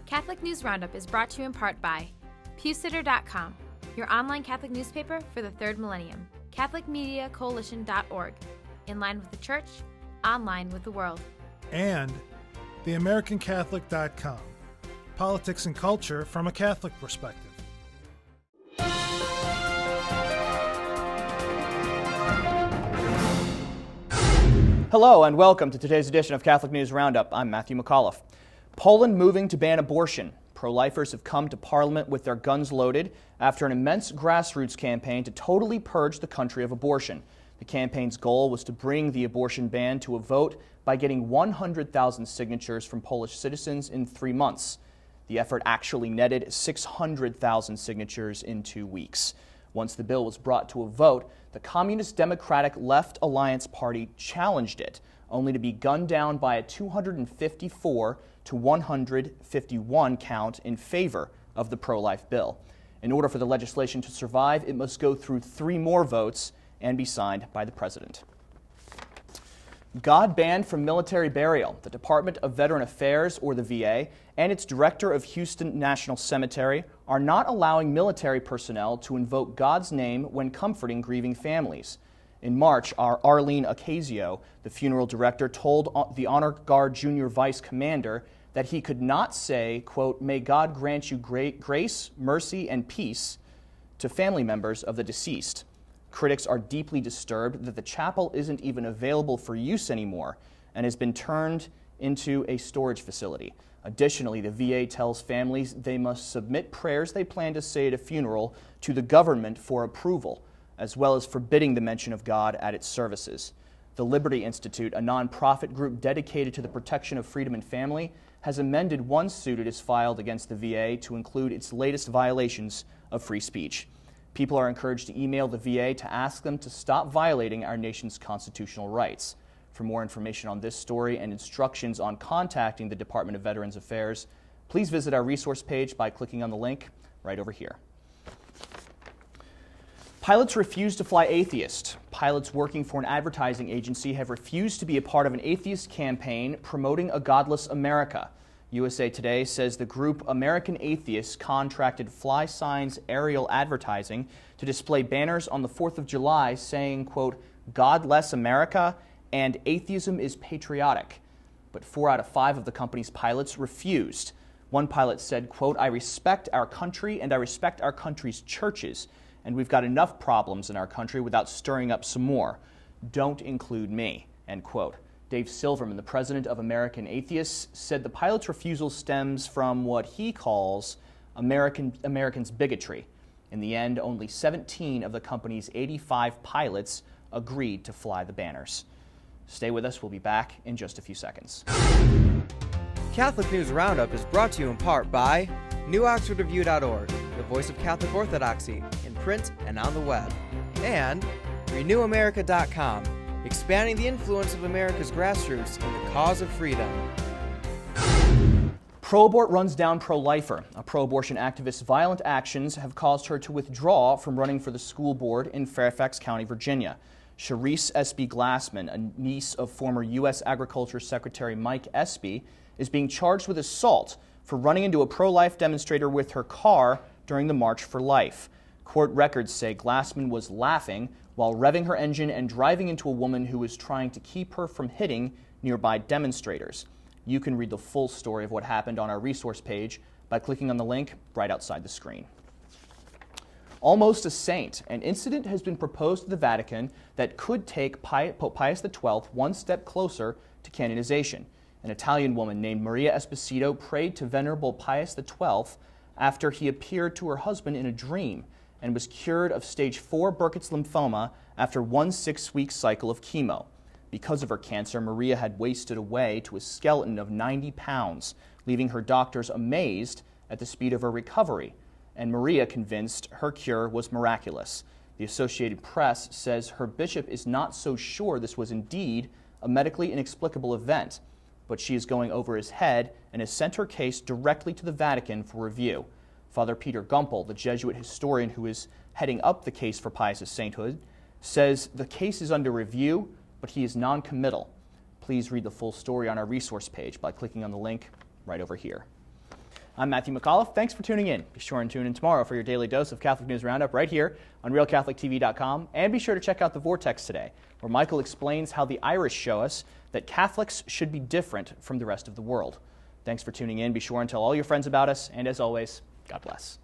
Catholic News Roundup is brought to you in part by PewSitter.com, your online Catholic newspaper for the third millennium, CatholicMediaCoalition.org, in line with the Church, online with the world. And TheAmericanCatholic.com, politics and culture from a Catholic perspective. Hello and welcome to today's edition of Catholic News Roundup. I'm Matthew McAuliffe. Poland moving to ban abortion. Pro-lifers have come to Parliament with their guns loaded after an immense grassroots campaign to totally purge the country of abortion. The campaign's goal was to bring the abortion ban to a vote by getting 100,000 signatures from Polish citizens in 3 months. The effort actually netted 600,000 signatures in 2 weeks. Once the bill was brought to a vote, the Communist Democratic Left Alliance Party challenged it, only to be gunned down by a 254 to 151 count in favor of the pro-life bill. In order for the legislation to survive, it must go through 3 more votes and be signed by the president. God banned from military burial. The Department of Veteran Affairs, or the VA, and its director of Houston National Cemetery are not allowing military personnel to invoke God's name when comforting grieving families. In March, Arlene Ocasio, the funeral director, told the Honor Guard Junior Vice Commander that he could not say, quote, "May God grant you grace, mercy, and peace" to family members of the deceased. Critics are deeply disturbed that the chapel isn't even available for use anymore and has been turned into a storage facility. Additionally, the VA tells families they must submit prayers they plan to say at a funeral to the government for approval, as well as forbidding the mention of God at its services. The Liberty Institute, a nonprofit group dedicated to the protection of freedom and family, has amended one suit it has filed against the VA to include its latest violations of free speech. People are encouraged to email the VA to ask them to stop violating our nation's constitutional rights. For more information on this story and instructions on contacting the Department of Veterans Affairs, please visit our resource page by clicking on the link right over here. Pilots refuse to fly Atheist. Pilots working for an advertising agency have refused to be a part of an atheist campaign promoting a godless America. USA Today says the group American Atheists contracted Fly Signs aerial advertising to display banners on the 4th of July saying, quote, "Godless America" and "Atheism is patriotic." But 4 out of 5 of the company's pilots refused. One pilot said, quote, "I respect our country and I respect our country's churches, and we've got enough problems in our country without stirring up some more. Don't include me," end quote. Dave Silverman, the president of American Atheists, said the pilot's refusal stems from what he calls Americans' bigotry. In the end, only 17 of the company's 85 pilots agreed to fly the banners. Stay with us. We'll be back in just a few seconds. Catholic News Roundup is brought to you in part by NewOxfordReview.org, the voice of Catholic Orthodoxy, in print and on the web, and RenewAmerica.com, expanding the influence of America's grassroots in the cause of freedom. Pro-Abort runs down pro-lifer. A pro-abortion activist's violent actions have caused her to withdraw from running for the school board in Fairfax County, Virginia. Sharice Espy Glassman, a niece of former U.S. Agriculture Secretary Mike Espy, is being charged with assault for running into a pro-life demonstrator with her car during the March for Life. Court records say Glassman was laughing while revving her engine and driving into a woman who was trying to keep her from hitting nearby demonstrators. You can read the full story of what happened on our resource page by clicking on the link right outside the screen. Almost a saint. An incident has been proposed to the Vatican that could take Pope Pius XII one step closer to canonization. An Italian woman named Maria Esposito prayed to Venerable Pius XII after he appeared to her husband in a dream and was cured of stage 4 Burkitt's lymphoma after one 6-week cycle of chemo. Because of her cancer, Maria had wasted away to a skeleton of 90 pounds, leaving her doctors amazed at the speed of her recovery, and Maria convinced her cure was miraculous. The Associated Press says her bishop is not so sure this was indeed a medically inexplicable event, but she is going over his head and has sent her case directly to the Vatican for review. Father Peter Gumpel, the Jesuit historian who is heading up the case for Pius' sainthood, says the case is under review, but he is non-committal. Please read the full story on our resource page by clicking on the link right over here. I'm Matthew McAuliffe. Thanks for tuning in. Be sure and tune in tomorrow for your daily dose of Catholic News Roundup right here on RealCatholicTV.com. And be sure to check out The Vortex today, where Michael explains how the Irish show us that Catholics should be different from the rest of the world. Thanks for tuning in. Be sure and tell all your friends about us. And as always, God bless.